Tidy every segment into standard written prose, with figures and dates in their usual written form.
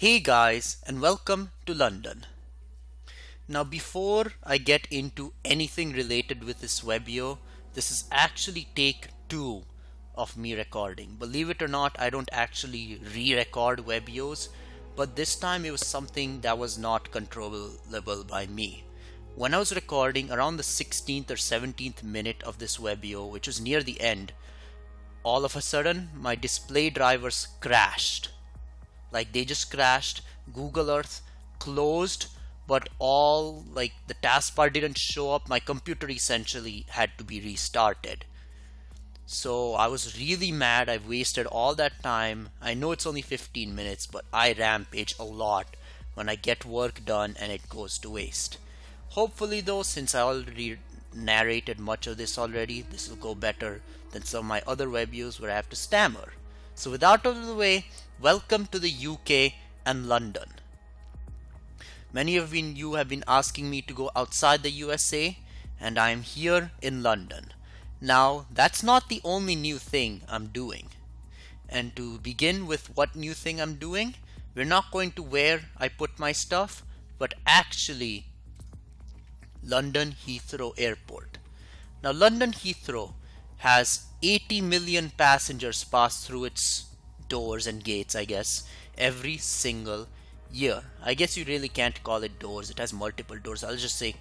Hey guys, and welcome to London. Now, before I get into anything related with this Webeo, this is actually take two of me recording. Believe it or not, I don't actually re-record Webeos, but this time it was something that was not controllable by me. When I was recording around the 16th or 17th minute of this Webeo, which was near the end, all of a sudden my display drivers crashed. Like they just crashed. Google Earth closed, but the taskbar didn't show up. My computer essentially had to be restarted. So I was really mad. I wasted all that time. I know it's only 15 minutes, but I rampage a lot when I get work done and it goes to waste. Hopefully though, since I already narrated much of this already, this will go better than some of my other Webeos where I have to stammer. So without out of the way, welcome to the UK and London. Many of you have been asking me to go outside the USA, and I am here in London. Now, that's not the only new thing I'm doing. And to begin with what new thing I'm doing, we're not going to where I put my stuff, but actually London Heathrow Airport. Now, London Heathrow has 80 million passengers pass through its doors and gates, I guess, every single year. I guess you really can't call it doors. It has multiple doors. I'll just say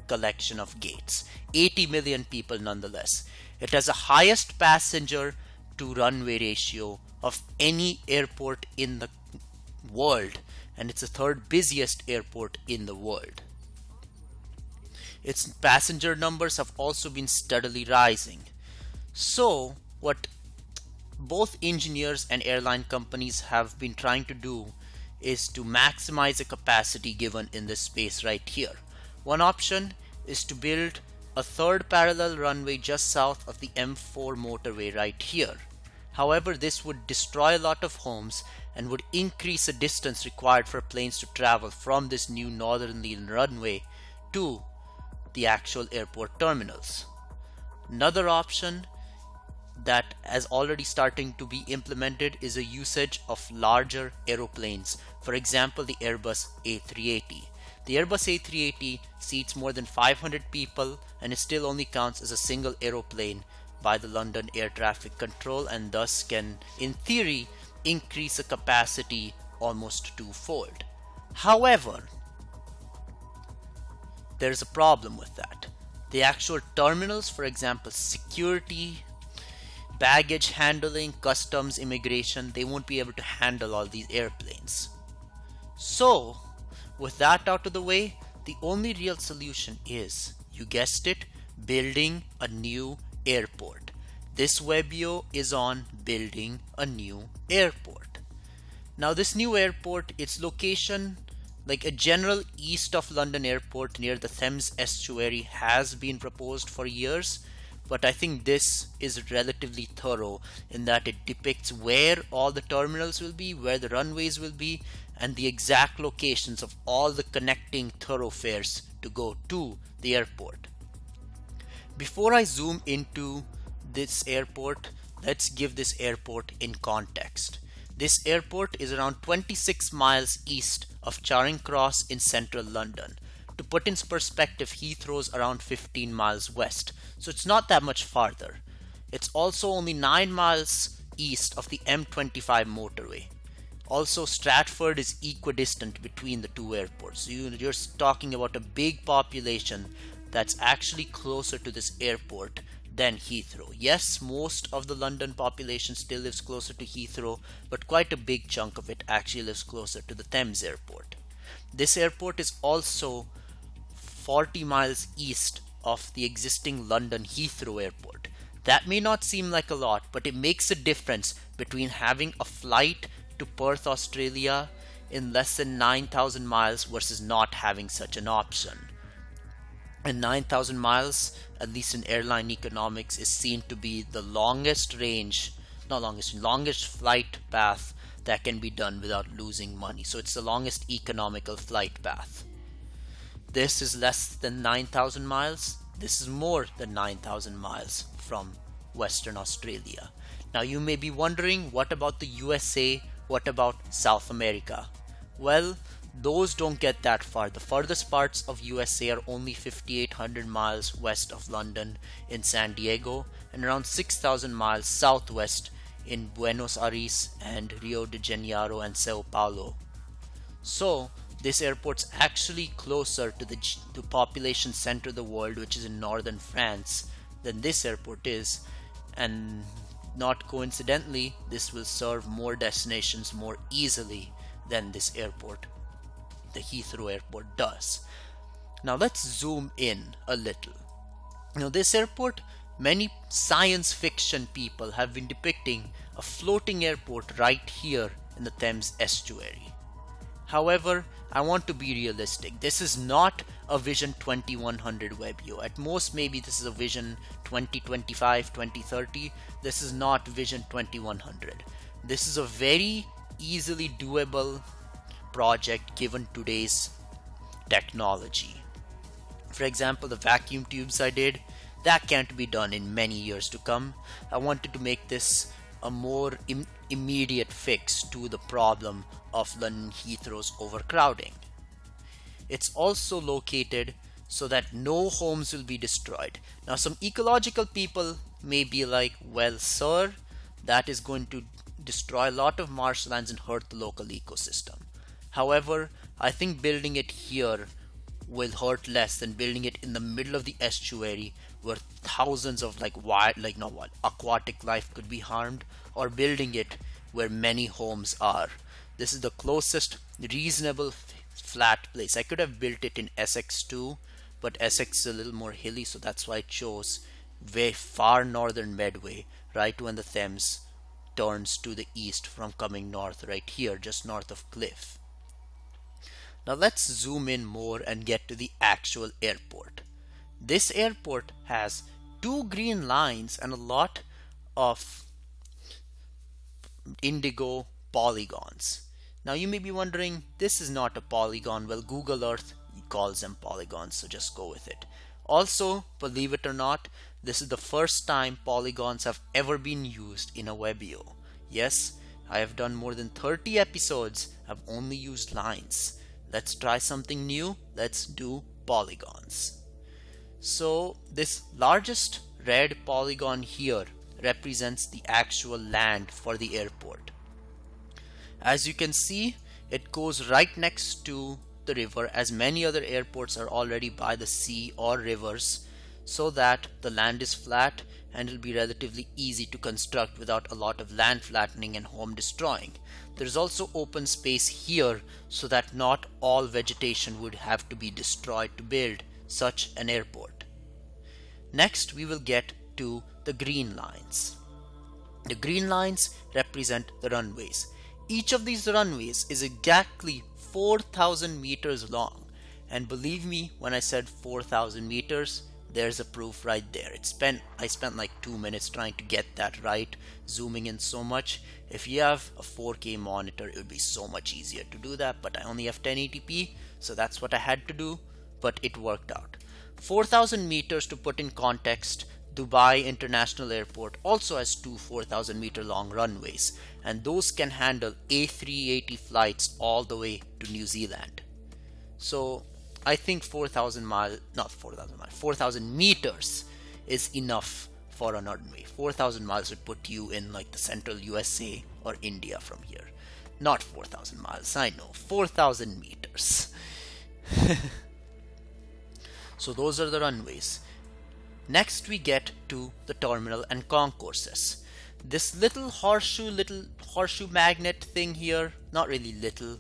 collection of gates. 80 million people nonetheless. It has the highest passenger to runway ratio of any airport in the world, and it's the third busiest airport in the world. Its passenger numbers have also been steadily rising. So what both engineers and airline companies have been trying to do is to maximize the capacity given in this space right here. One option is to build a third parallel runway just south of the M4 motorway right here. However, this would destroy a lot of homes and would increase the distance required for planes to travel from this new northerly runway to the actual airport terminals. Another option that is already starting to be implemented is a usage of larger aeroplanes. For example, the Airbus A380. The Airbus A380 seats more than 500 people and it still only counts as a single aeroplane by the London Air Traffic Control, and thus can, in theory, increase the capacity almost twofold. However, there's a problem with that. The actual terminals, for example, security, baggage handling, customs, immigration, they won't be able to handle all these airplanes. So, with that out of the way, the only real solution is, you guessed it, building a new airport. This Webeo is on building a new airport. Now this new airport, its location, like a general east of London Airport near the Thames estuary, has been proposed for years. But I think this is relatively thorough in that it depicts where all the terminals will be, where the runways will be, and the exact locations of all the connecting thoroughfares to go to the airport. Before I zoom into this airport, let's give this airport in context. This airport is around 26 miles east of Charing Cross in central London. To put in perspective, Heathrow's around 15 miles west, so it's not that much farther. It's also only 9 miles east of the M25 motorway. Also, Stratford is equidistant between the two airports. So you're talking about a big population that's actually closer to this airport than Heathrow. Yes, most of the London population still lives closer to Heathrow, but quite a big chunk of it actually lives closer to the Thames Airport. This airport is also 40 miles east of the existing London Heathrow Airport. That may not seem like a lot, but it makes a difference between having a flight to Perth, Australia in less than 9,000 miles versus not having such an option. And 9,000 miles, at least in airline economics, is seen to be the longest flight path that can be done without losing money. So it's the longest economical flight path. This is less than 9,000 miles. This is more than 9,000 miles from Western Australia. Now you may be wondering, what about the USA? What about South America? Well, those don't get that far. The furthest parts of USA are only 5,800 miles west of London in San Diego and around 6,000 miles southwest in Buenos Aires and Rio de Janeiro and Sao Paulo. So, this airport's actually closer to the population center of the world, which is in northern France, than this airport is, and not coincidentally, this will serve more destinations more easily than this airport, the Heathrow Airport, does. Now let's zoom in a little. This airport, many science fiction people have been depicting a floating airport right here in the Thames estuary. However, I want to be realistic. This is not a Vision 2100 Webeo. At most, maybe this is a Vision 2025, 2030. This is not Vision 2100. This is a very easily doable project given today's technology. For example, the vacuum tubes I did, that can't be done in many years to come. I wanted to make this a more immediate fix to the problem of London Heathrow's overcrowding. It's also located so that no homes will be destroyed. Now, some ecological people may be like, well, sir, that is going to destroy a lot of marshlands and hurt the local ecosystem. However, I think building it here will hurt less than building it in the middle of the estuary where thousands of aquatic life could be harmed, or building it where many homes are. This is the closest reasonable flat place. I could have built it in Essex too, but Essex is a little more hilly, so that's why I chose very far northern Medway, right when the Thames turns to the east from coming north, right here, just north of Cliff. Now let's zoom in more and get to the actual airport. This airport has 2 green lines and a lot of indigo polygons. Now you may be wondering, this is not a polygon. Well, Google Earth calls them polygons, so just go with it. Also, believe it or not, this is the first time polygons have ever been used in a Webeo. Yes, I have done more than 30 episodes. I've only used lines. Let's try something new. Let's do polygons. So this largest red polygon here represents the actual land for the airport. As you can see, it goes right next to the river, as many other airports are already by the sea or rivers, so that the land is flat and it will be relatively easy to construct without a lot of land flattening and home destroying. There is also open space here so that not all vegetation would have to be destroyed to build such an airport. Next, we will get to the green lines. The green lines represent the runways. Each of these runways is exactly 4,000 meters long, and believe me when I said 4,000 meters, there's a proof right there. I spent like 2 minutes trying to get that right, zooming in so much. If you have a 4K monitor, it would be so much easier to do that, but I only have 1080p, so that's what I had to do, but it worked out. 4,000 meters, to put in context, Dubai International Airport also has 2 4,000 meter long runways, and those can handle A380 flights all the way to New Zealand. So I think 4,000 meters is enough for an runway. 4,000 miles would put you in like the central USA or India from here. Not 4,000 miles, I know, 4,000 meters. So those are the runways. Next we get to the terminal and concourses. This little horseshoe magnet thing here, not really little,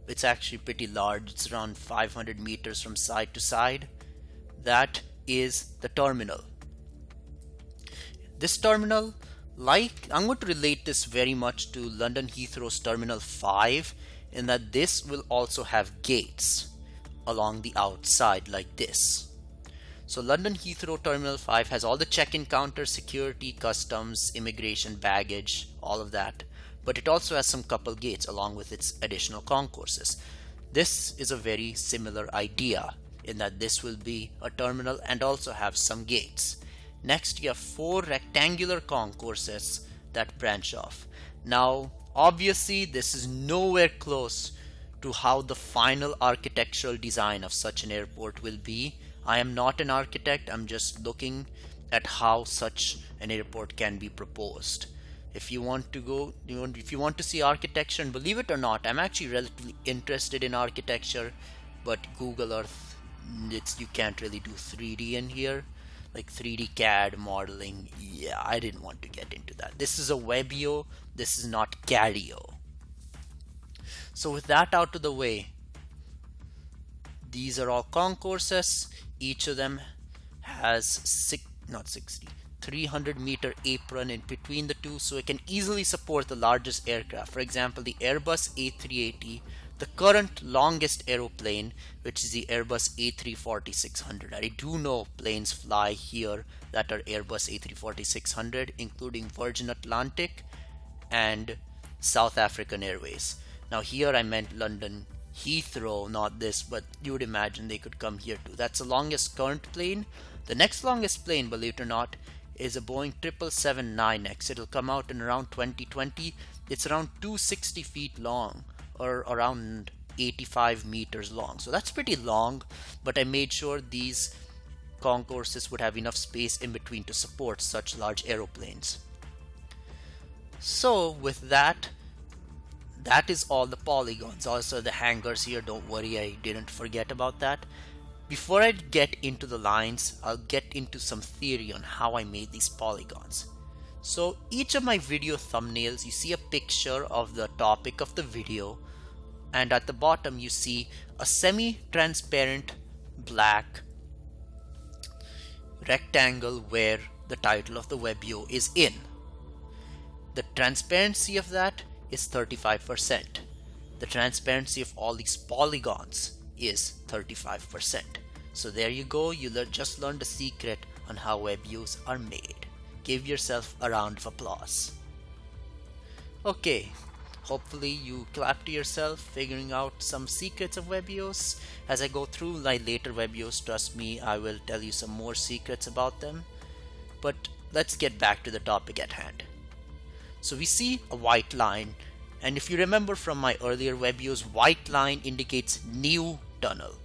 it's actually pretty large. It's around 500 meters from side to side. That is the terminal. This terminal, I'm going to relate this very much to London Heathrow's Terminal 5, in that this will also have gates along the outside like this. So London Heathrow Terminal 5 has all the check-in counters, security, customs, immigration, baggage, all of that. But it also has some couple gates along with its additional concourses. This is a very similar idea in that this will be a terminal and also have some gates. Next, you have 4 rectangular concourses that branch off. Now, obviously, this is nowhere close to how the final architectural design of such an airport will be. I am not an architect, I'm just looking at how such an airport can be proposed. If you want to go, if you want to see architecture, and believe it or not, I'm actually relatively interested in architecture, but Google Earth, you can't really do 3D in here, like 3D CAD modeling. Yeah, I didn't want to get into that. This is a Webeo, this is not CADio. So with that out of the way, these are all concourses. Each of them has 300-meter apron in between the two, so it can easily support the largest aircraft. For example, the Airbus A380, the current longest aeroplane, which is the Airbus A340-600. I do know planes fly here that are Airbus A340-600, including Virgin Atlantic and South African Airways. Now here I meant London Heathrow, not this, but you would imagine they could come here too. That's the longest current plane. The next longest plane, believe it or not, is a Boeing 777-9X. It'll come out in around 2020. It's around 260 feet long, or around 85 meters long. So that's pretty long, but I made sure these concourses would have enough space in between to support such large aeroplanes. So with that is all the polygons. Also the hangars here, don't worry, I didn't forget about that. Before I get into the lines, I'll get into some theory on how I made these polygons. So each of my video thumbnails, you see a picture of the topic of the video, and at the bottom you see a semi-transparent black rectangle where the title of the Webeo is in. The transparency of that is 35%. The transparency of all these polygons is 35%. So there you go, you just learned a secret on how Webeos are made. Give yourself a round of applause. Okay, hopefully you clap to yourself figuring out some secrets of Webeos. As I go through my later Webeos, trust me, I will tell you some more secrets about them. But let's get back to the topic at hand. So we see a white line, and if you remember from my earlier Webeos, white line indicates new tunnel.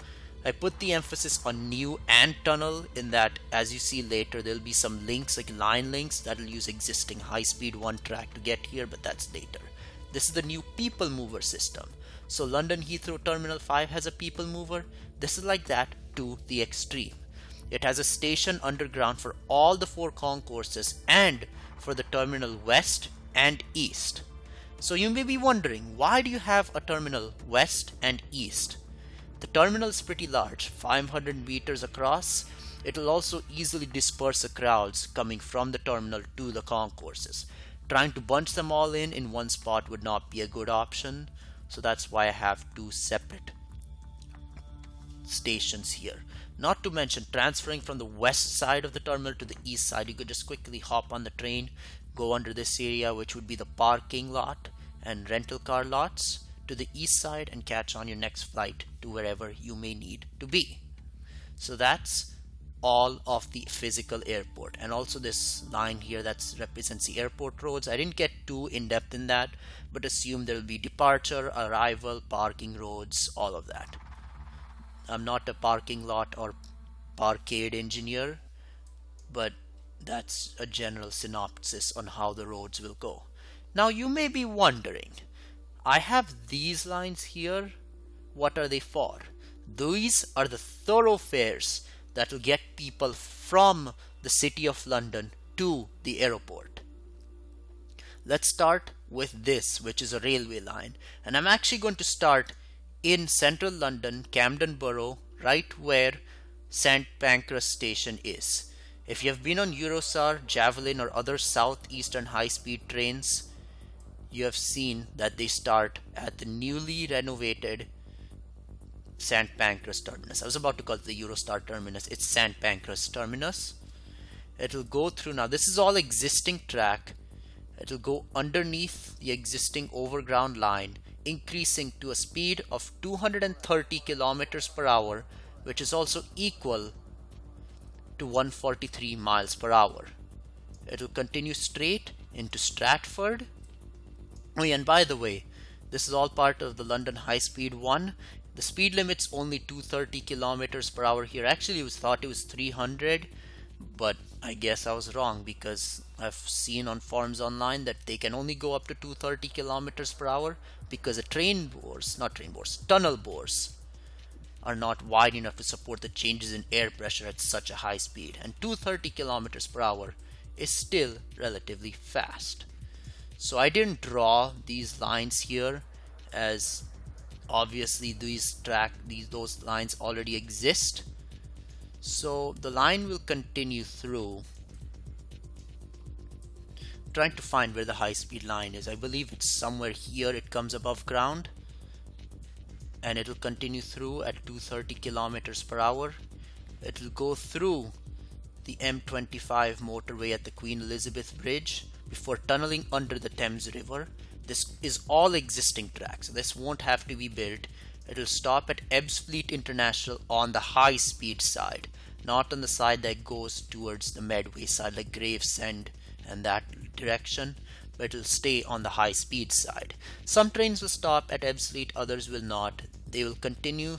I put the emphasis on new and tunnel in that, as you see later, there'll be some links like line links that'll use existing high-speed one track to get here, but that's later. This is the new people mover system. So London Heathrow Terminal 5 has a people mover. This is like that to the extreme. It has a station underground for all the 4 concourses and for the terminal west and east. So you may be wondering, why do you have a terminal west and east? The terminal is pretty large, 500 meters across. It will also easily disperse the crowds coming from the terminal to the concourses. Trying to bunch them all in one spot would not be a good option. So that's why I have 2 separate stations here. Not to mention transferring from the west side of the terminal to the east side, you could just quickly hop on the train, go under this area, which would be the parking lot and rental car lots, to the east side and catch on your next flight to wherever you may need to be. So that's all of the physical airport, and also this line here that represents the airport roads. I didn't get too in-depth in that, but assume there will be departure, arrival, parking roads, all of that. I'm not a parking lot or parkade engineer, but that's a general synopsis on how the roads will go. Now you may be wondering, I have these lines here, what are they for? These are the thoroughfares that will get people from the City of London to the airport. Let's start with this, which is a railway line, and I'm actually going to start in central London, Camden Borough, right where St. Pancras station is. If you have been on Eurostar, Javelin or other Southeastern High Speed trains, you have seen that they start at the newly renovated St. Pancras terminus. I was about to call it the Eurostar terminus. It's St. Pancras terminus. It'll go through, now this is all existing track. It'll go underneath the existing overground line, increasing to a speed of 230 kilometers per hour, which is also equal to 143 miles per hour. It'll continue straight into Stratford. Oh yeah, and by the way, This is all part of the London High Speed 1. The speed limit's only 230 kilometers per hour here. Actually, it was thought it was 300, but I guess I was wrong, because I've seen on forums online that they can only go up to 230 kilometers per hour because the tunnel bores are not wide enough to support the changes in air pressure at such a high speed, and 230 kilometers per hour is still relatively fast. So I didn't draw these lines here, as obviously those lines already exist. So the line will continue through. I'm trying to find where the high-speed line is. I believe it's somewhere here. It comes above ground, and it'll continue through at 230 kilometers per hour. It'll go through the M25 motorway at the Queen Elizabeth Bridge before tunneling under the Thames River. This is all existing tracks, so this won't have to be built. It'll stop at Ebbsfleet International on the high speed side, not on the side that goes towards the Medway side, like Gravesend and that direction, but it'll stay on the high speed side. Some trains will stop at Ebbsfleet, others will not. They will continue.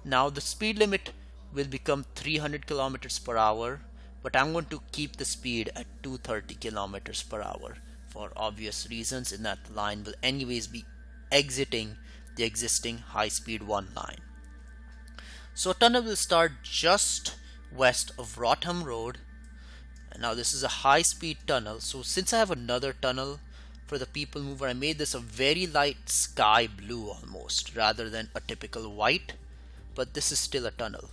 Now the speed limit will become 300 kilometers per hour, but I'm going to keep the speed at 230 kilometers per hour for obvious reasons, in that the line will anyways be exiting the existing high speed 1 line. So tunnel will start just west of Rotham Road. Now this is a high speed tunnel, so since I have another tunnel for the people mover, I made this a very light sky blue almost, rather than a typical white, but this is still a tunnel.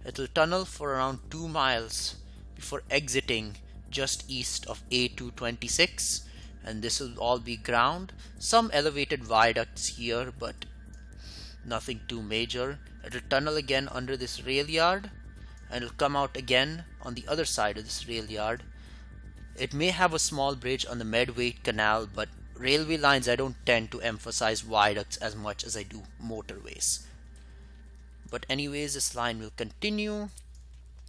It'll tunnel for around 2 miles before exiting just east of A226, and this will all be ground. Some elevated viaducts here, but nothing too major. It'll tunnel again under this rail yard, and it'll come out again on the other side of this rail yard. It may have a small bridge on the Medway Canal, but railway lines, I don't tend to emphasize viaducts as much as I do motorways. But anyways, this line will continue.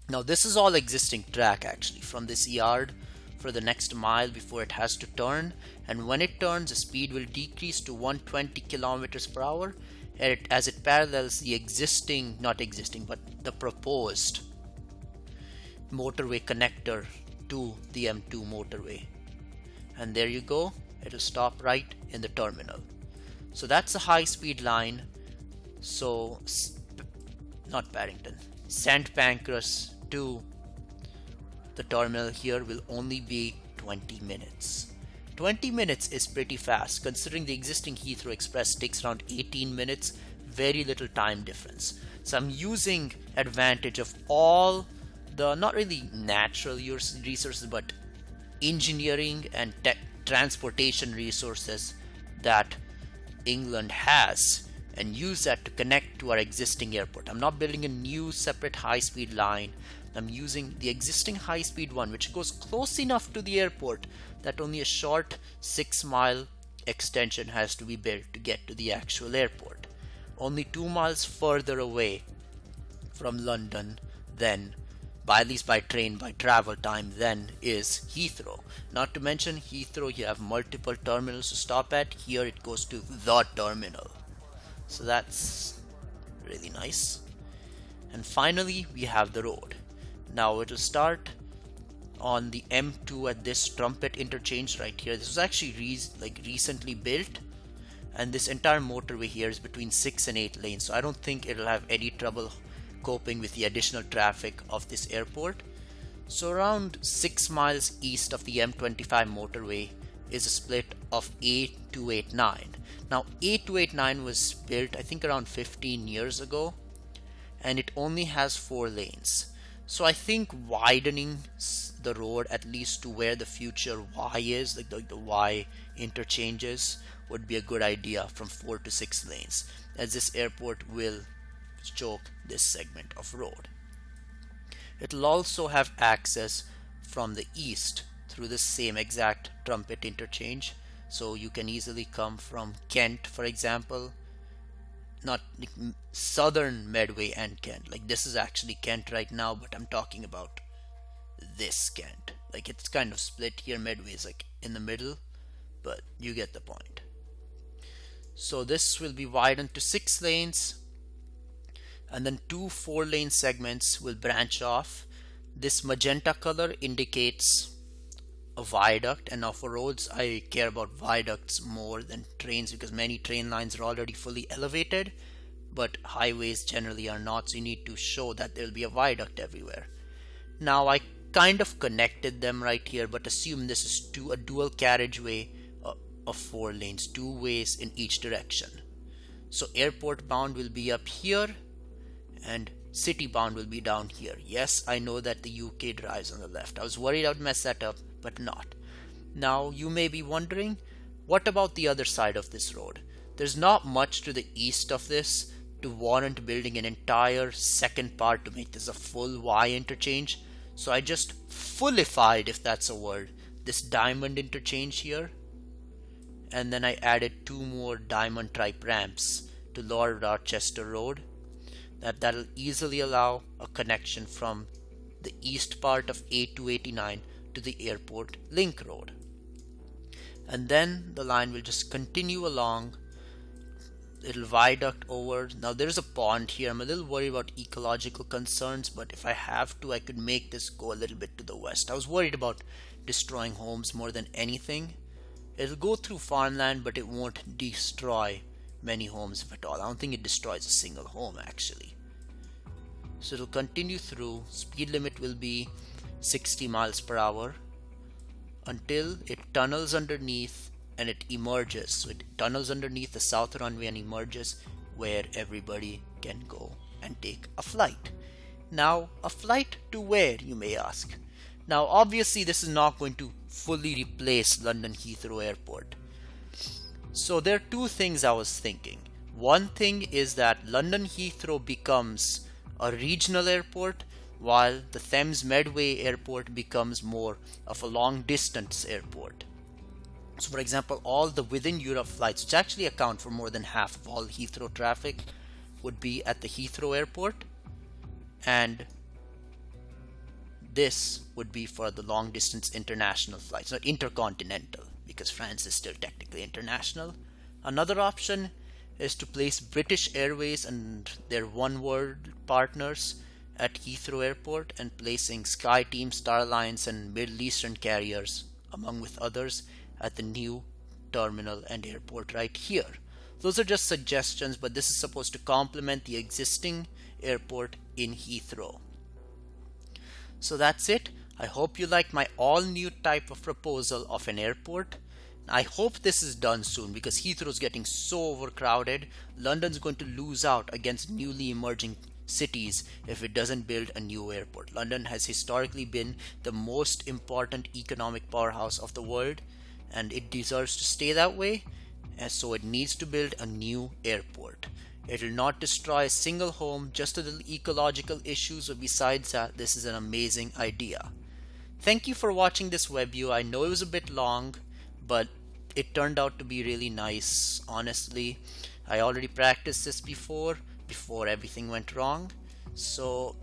Now this is all existing track actually from this yard for the next mile before it has to turn, and when it turns the speed will decrease to 120 kilometers per hour as it parallels the the proposed motorway connector to the M2 motorway. And there you go, it'll stop right in the terminal. So that's a high speed line. So not Paddington, St. Pancras to the terminal here will only be 20 minutes. 20 minutes is pretty fast considering the existing Heathrow Express takes around 18 minutes, very little time difference. So I'm using advantage of all the not really natural resources but engineering and transportation resources that England has, and use that to connect to our existing airport. I'm not building a new separate high-speed line. I'm using the existing high-speed one, which goes close enough to the airport that only a short 6-mile extension has to be built to get to the actual airport. Only 2 miles further away from London than, at least by train, by travel time, then is Heathrow. Not to mention Heathrow, you have multiple terminals to stop at. Here it goes to the terminal. So that's really nice. And finally we have the road. Now it will start on the M2 at this Trumpet interchange right here. This was actually recently built, and this entire motorway here is between 6 and 8 lanes, so I don't think it'll have any trouble coping with the additional traffic of this airport. So around 6 miles east of the M25 motorway is a split of A289. Now A289 was built I think around 15 years ago, and it only has 4 lanes. So I think widening the road at least to where the future Y is, like the Y interchanges, would be a good idea from 4 to 6 lanes, as this airport will choke this segment of road. It'll also have access from the east through the same exact Trumpet interchange, so you can easily come from Kent, for example, not like southern Medway and Kent. Like this is actually Kent right now, but I'm talking about this Kent. Like it's kind of split here. Medway is like in the middle, but you get the point. So this will be widened to 6 lanes, and then 2 4-lane segments will branch off. This magenta color indicates a viaduct, and now for roads I care about viaducts more than trains because many train lines are already fully elevated, but highways generally are not, so you need to show that there will be a viaduct everywhere. Now I kind of connected them right here, but assume this is a dual carriageway of 4 lanes, 2 ways in each direction. So airport bound will be up here and city bound will be down here. Yes, I know that the UK drives on the left. I was worried I would mess that up, but not. Now you may be wondering, what about the other side of this road? There's not much to the east of this to warrant building an entire second part to make this a full Y interchange. So I just fullified, if that's a word, this diamond interchange here. And then I added 2 more diamond type ramps to Lower Rochester Road. That'll easily allow a connection from the east part of A289 to the Airport Link Road. And then the line will just continue along. It'll viaduct over. Now there's a pond here. I'm a little worried about ecological concerns, but if I have to, I could make this go a little bit to the west. I was worried about destroying homes more than anything. It'll go through farmland, but it won't destroy many homes if at all. I don't think it destroys a single home actually. So it'll continue through. Speed limit will be 60 miles per hour until it tunnels underneath and it emerges. So it tunnels underneath the south runway and emerges where everybody can go and take a flight. Now, a flight to where, you may ask? Now, obviously this is not going to fully replace London Heathrow Airport. So there are 2 things I was thinking. One thing is that London Heathrow becomes a regional airport, while the Thames Medway Airport becomes more of a long distance airport. So for example, all the within Europe flights, which actually account for more than half of all Heathrow traffic, would be at the Heathrow Airport, and this would be for the long distance international flights, not intercontinental, because France is still technically international. Another option is to place British Airways and their Oneworld partners at Heathrow Airport, and placing SkyTeam, Starlines and Middle Eastern carriers, among with others, at the new terminal and airport right here. Those are just suggestions, but this is supposed to complement the existing airport in Heathrow. So that's it. I hope you like my all new type of proposal of an airport. I hope this is done soon because Heathrow is getting so overcrowded. London's going to lose out against newly emerging cities if it doesn't build a new airport. London has historically been the most important economic powerhouse of the world, and it deserves to stay that way, and so it needs to build a new airport. It will not destroy a single home, just the ecological issues, but besides that, this is an amazing idea. Thank you for watching this Webeo. I know it was a bit long, but it turned out to be really nice. Honestly, I already practiced this before everything went wrong, so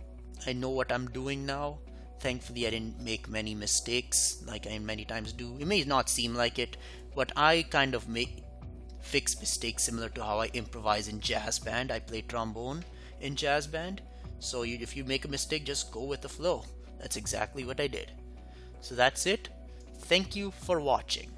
I know what I'm doing now. Thankfully I didn't make many mistakes like I many times do. It may not seem like it, but I kind of fix mistakes similar to how I improvise in jazz band. I play trombone in jazz band, so if you make a mistake, just go with the flow. That's exactly what I did. So that's it. Thank you for watching.